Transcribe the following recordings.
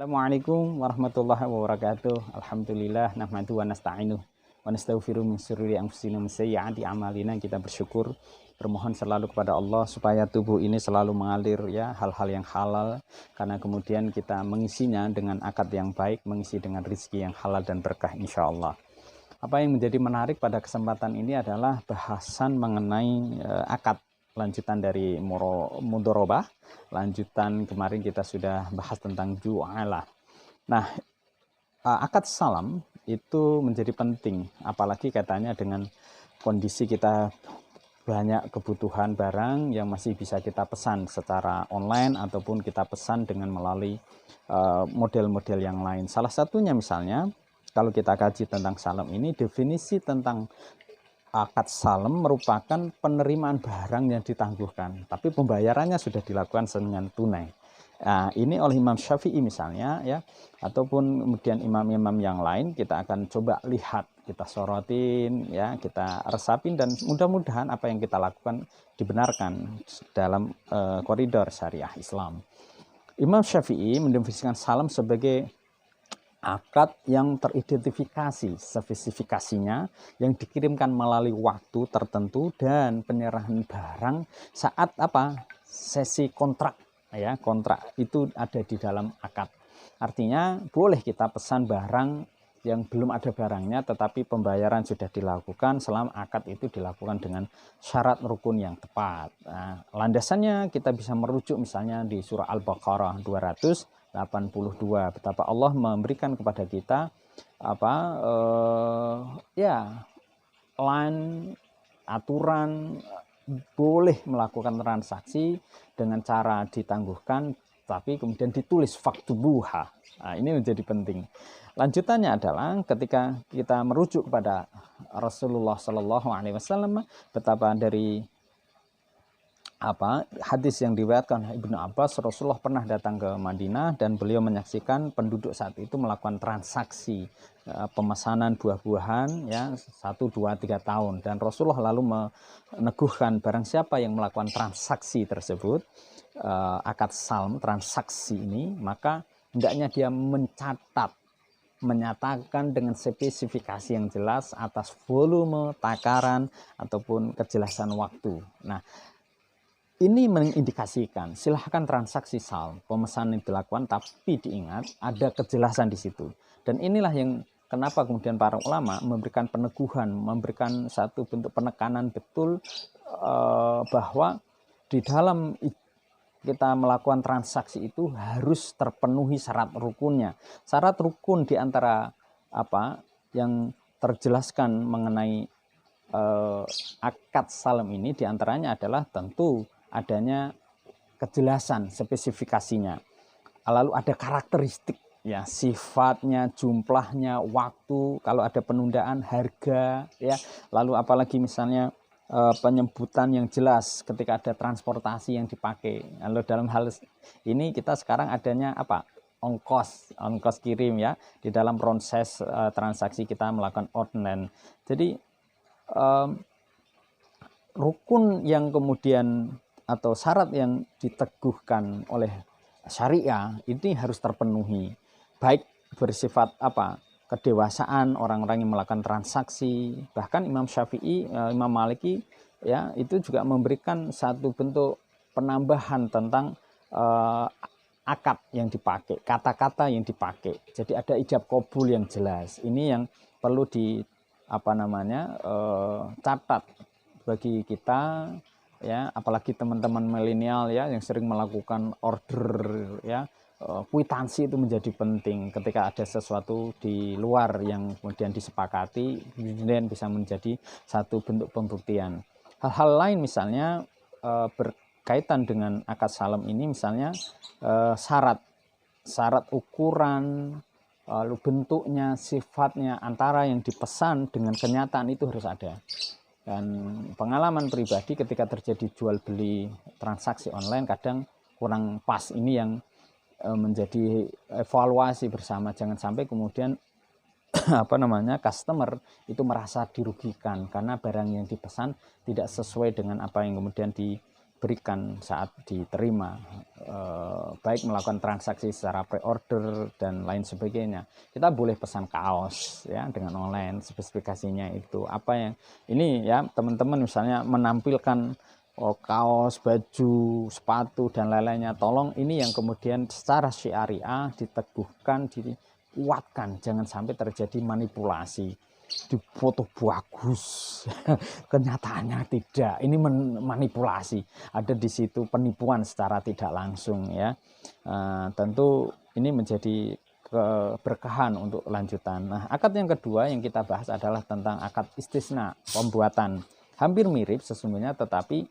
Assalamualaikum warahmatullahi wabarakatuh. Alhamdulillah nahmadu wa nasta'inuh wa nastaghfiru min syururi anfusina min sayyiati a'malina. Kita bersyukur, bermohon selalu kepada Allah supaya tubuh ini selalu mengalir ya hal-hal yang halal, karena kemudian kita mengisinya dengan akad yang baik, mengisi dengan rezeki yang halal dan berkah insyaallah. Apa yang menjadi menarik pada kesempatan ini adalah bahasan mengenai akad, lanjutan dari mudorobah. Lanjutan kemarin kita sudah bahas tentang ju'alah. Nah, akad salam itu menjadi penting, apalagi katanya dengan kondisi kita banyak kebutuhan barang yang masih bisa kita pesan secara online ataupun kita pesan dengan melalui model-model yang lain. Salah satunya misalnya kalau kita kaji tentang salam ini, definisi tentang akad salam merupakan penerimaan barang yang ditangguhkan, tapi pembayarannya sudah dilakukan dengan tunai. Nah, ini oleh Imam Syafi'i misalnya ya, ataupun kemudian imam-imam yang lain, kita akan coba lihat, kita sorotin ya, kita resapin, dan mudah-mudahan apa yang kita lakukan dibenarkan dalam koridor syariah Islam. Imam Syafi'i mendefinisikan salam sebagai akad yang teridentifikasi spesifikasinya, yang dikirimkan melalui waktu tertentu dan penyerahan barang saat sesi kontrak ya, kontrak itu ada di dalam akad. Artinya boleh kita pesan barang yang belum ada barangnya tetapi pembayaran sudah dilakukan selama akad itu dilakukan dengan syarat rukun yang tepat. Nah, landasannya kita bisa merujuk misalnya di surah Al-Baqarah 282, betapa Allah memberikan kepada kita aturan boleh melakukan transaksi dengan cara ditangguhkan, tapi kemudian ditulis faktubuha. Nah, ini menjadi penting. Lanjutannya adalah ketika kita merujuk kepada Rasulullah Shallallahu Alaihi Wasallam, betapa dari hadis yang diriwayatkan Ibnu Abbas, Rasulullah pernah datang ke Madinah dan beliau menyaksikan penduduk saat itu melakukan transaksi pemesanan buah-buahan ya 1, 2, 3 tahun, dan Rasulullah lalu meneguhkan barang siapa yang melakukan transaksi tersebut, akad salam transaksi ini, maka hendaknya dia menyatakan dengan spesifikasi yang jelas atas volume, takaran ataupun kejelasan waktu. Nah, ini mengindikasikan silahkan transaksi salam, pemesanan dilakukan, tapi diingat ada kejelasan di situ. Dan inilah yang kenapa kemudian para ulama memberikan peneguhan, memberikan satu bentuk penekanan betul bahwa di dalam kita melakukan transaksi itu harus terpenuhi syarat rukunnya. Syarat rukun di antara yang terjelaskan mengenai akad salam ini diantaranya adalah tentu adanya kejelasan spesifikasinya, lalu ada karakteristik ya, sifatnya, jumlahnya, waktu, kalau ada penundaan, harga ya, lalu apalagi misalnya penyebutan yang jelas ketika ada transportasi yang dipakai. Lalu dalam hal ini kita sekarang adanya ongkos kirim ya di dalam proses transaksi kita melakukan online. Jadi rukun yang kemudian atau syarat yang diteguhkan oleh syariah ini harus terpenuhi, baik bersifat kedewasaan orang-orang yang melakukan transaksi. Bahkan Imam Syafi'i, Imam Maliki ya, itu juga memberikan satu bentuk penambahan tentang akad yang dipakai, kata-kata yang dipakai. Jadi ada ijab qabul yang jelas. Ini yang perlu catat bagi kita ya, apalagi teman-teman milenial ya yang sering melakukan order ya, kwitansi itu menjadi penting ketika ada sesuatu di luar yang kemudian disepakati, kemudian bisa menjadi satu bentuk pembuktian. Hal-hal lain misalnya berkaitan dengan akad salam ini, misalnya syarat ukuran, lalu bentuknya, sifatnya, antara yang dipesan dengan kenyataan itu harus ada. Dan pengalaman pribadi ketika terjadi jual beli transaksi online kadang kurang pas, ini yang menjadi evaluasi bersama, jangan sampai kemudian customer itu merasa dirugikan karena barang yang dipesan tidak sesuai dengan apa yang kemudian berikan saat diterima, baik melakukan transaksi secara pre-order dan lain sebagainya. Kita boleh pesan kaos ya dengan online, spesifikasinya itu apa yang ini ya teman-teman, misalnya menampilkan kaos, baju, sepatu dan lain-lainnya, tolong ini yang kemudian secara syariah diteguhkan, dikuatkan, jangan sampai terjadi manipulasi. Di foto bagus, kenyataannya tidak. Ini manipulasi. Ada di situ penipuan secara tidak langsung ya. Tentu ini menjadi keberkahan untuk lanjutan. Nah, akad yang kedua yang kita bahas adalah tentang akad istisna, pembuatan. Hampir mirip sesungguhnya, tetapi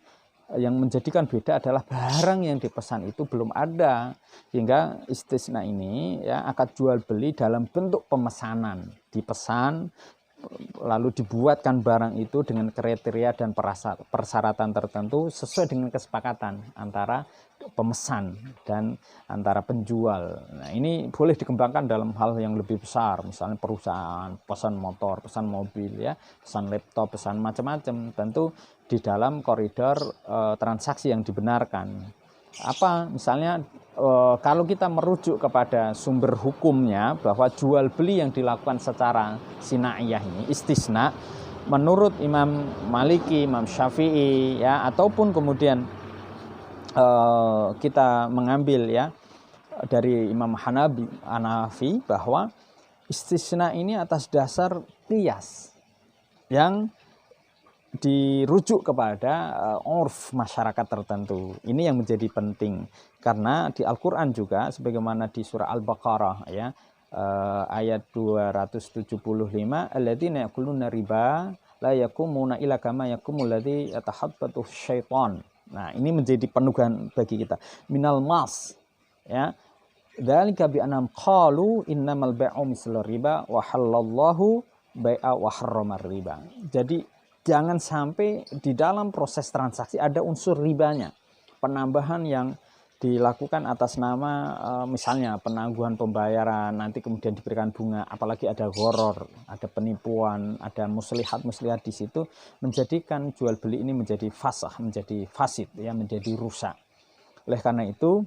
yang menjadikan beda adalah barang yang dipesan itu belum ada, sehingga istisna ini ya akad jual beli dalam bentuk pemesanan, dipesan lalu dibuatkan barang itu dengan kriteria dan persyaratan tertentu sesuai dengan kesepakatan antara pemesan dan antara penjual. Nah, ini boleh dikembangkan dalam hal yang lebih besar, misalnya perusahaan, pesan motor, pesan mobil ya, pesan laptop, pesan macam-macam, tentu di dalam koridor transaksi yang dibenarkan. Apa misalnya kalau kita merujuk kepada sumber hukumnya bahwa jual beli yang dilakukan secara sinaiyah ini istisna, menurut Imam Maliki, Imam Syafi'i ya, ataupun kemudian kita mengambil ya dari Imam Hanafi bahwa istisna ini atas dasar qiyas yang dirujuk kepada urf masyarakat tertentu. Ini yang menjadi penting karena di Al-Qur'an juga sebagaimana di surah Al-Baqarah ya ayat 275, alladzina yaquluna riba la yakumuna illa kama yakumul ladzi yatahabbathu syaitan. Nah, ini menjadi penugasan bagi kita. Minal mas ya. Dzalika bi annam qalu innamal bai'u mislu riba wa halallahu bai'a wa harramar riba. Jadi jangan sampai di dalam proses transaksi ada unsur ribanya, penambahan yang dilakukan atas nama misalnya penangguhan pembayaran, nanti kemudian diberikan bunga, apalagi ada gharar, ada penipuan, ada muslihat di situ, menjadikan jual beli ini menjadi fasah, menjadi fasid ya, menjadi rusak. Oleh karena itu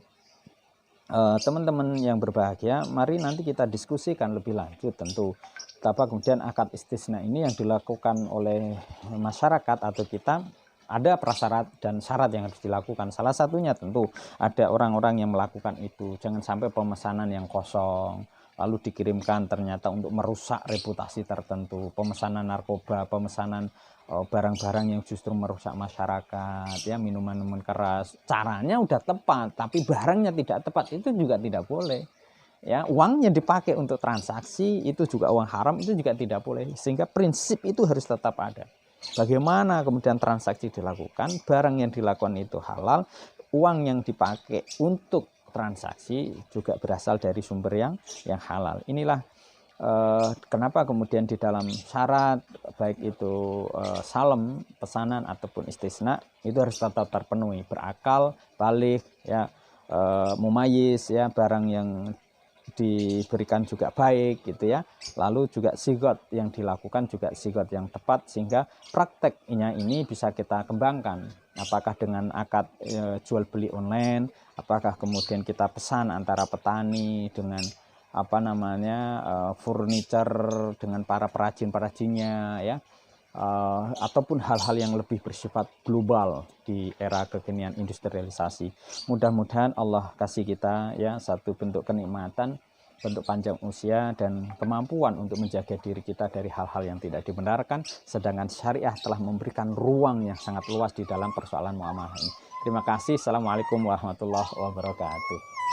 teman-teman yang berbahagia, mari nanti kita diskusikan lebih lanjut tentu betapa kemudian akad istisna ini yang dilakukan oleh masyarakat atau kita, ada prasyarat dan syarat yang harus dilakukan. Salah satunya tentu ada orang-orang yang melakukan itu, jangan sampai pemesanan yang kosong lalu dikirimkan ternyata untuk merusak reputasi tertentu, pemesanan narkoba, pemesanan barang-barang yang justru merusak masyarakat ya, minuman keras, caranya udah tepat tapi barangnya tidak tepat, itu juga tidak boleh. Ya, uangnya dipakai untuk transaksi itu juga uang haram, itu juga tidak boleh. Sehingga prinsip itu harus tetap ada. Bagaimana kemudian transaksi dilakukan, barang yang dilakukan itu halal, uang yang dipakai untuk transaksi juga berasal dari sumber yang halal. Inilah kenapa kemudian di dalam syarat baik itu salem, pesanan ataupun istisna itu harus tetap terpenuhi, berakal, balik ya, mumayyiz ya, barang yang diberikan juga baik gitu ya, lalu juga sigot yang dilakukan juga sigot yang tepat, sehingga prakteknya ini bisa kita kembangkan, apakah dengan akad jual beli online, apakah kemudian kita pesan antara petani dengan furniture dengan para perajin-perajinnya ya, ataupun hal-hal yang lebih bersifat global di era kekinian industrialisasi. Mudah-mudahan Allah kasih kita ya satu bentuk kenikmatan, bentuk panjang usia dan kemampuan untuk menjaga diri kita dari hal-hal yang tidak dibenarkan, sedangkan syariah telah memberikan ruang yang sangat luas di dalam persoalan muamalah ini. Terima kasih. Assalamualaikum warahmatullahi wabarakatuh.